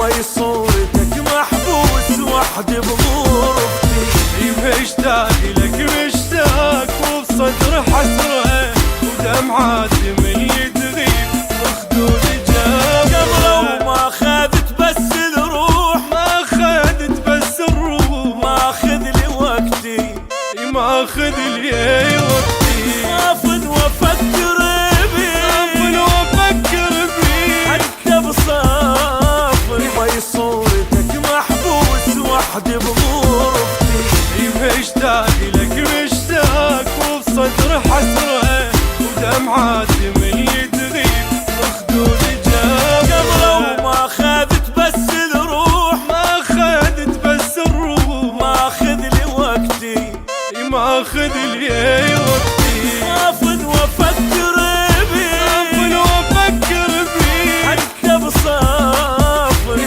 وي صورتك محبوس وحدي بغرفتي، مشتاق لك مشتاق وبصدر حسرة ودمعاتي من يتغيب وخدود جاب قبله ما خذت بس الروح، ما خذت بس الروح، ما اخذ لي وقتي، ما اخذ لي وقتي، افن وافكر افن وافكر بي حتى بصافي. وي صورتك محبوس وحدي بغرفتي، مشتاق لك مشتاق وبصدر حسرة ودمعاتي من يتغيب وخدود جاب قبله ما خذت بس الروح، ما خذت بس الروح، ما اخذ لي وقتي، ما اخذ لي وقتي، افن وافكر افن وافكر بي حتى بصافي.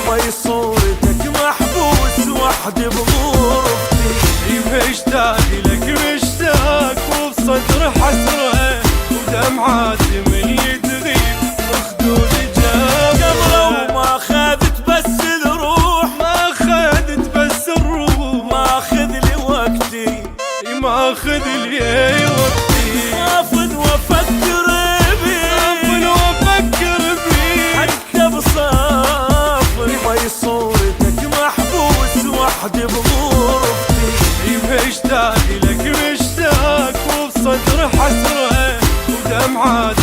وي صورتك محبوس وحدي بغرفتي، مشتاق لك مشتاق وبصدر حسرة ودمعاتي من يتغيب وخدود جاب قبله ما خذت بس الروح، ما خذت بس الروح، ما اخذ لي وقتي، ما اخذ لي وقتي، افن وافكر افن وافكر بي حتى بصافي. وي صورتك محبوس وحدي بغرفتي، مشتاق لك مشتاق وبصدر حسرة ودمعاتي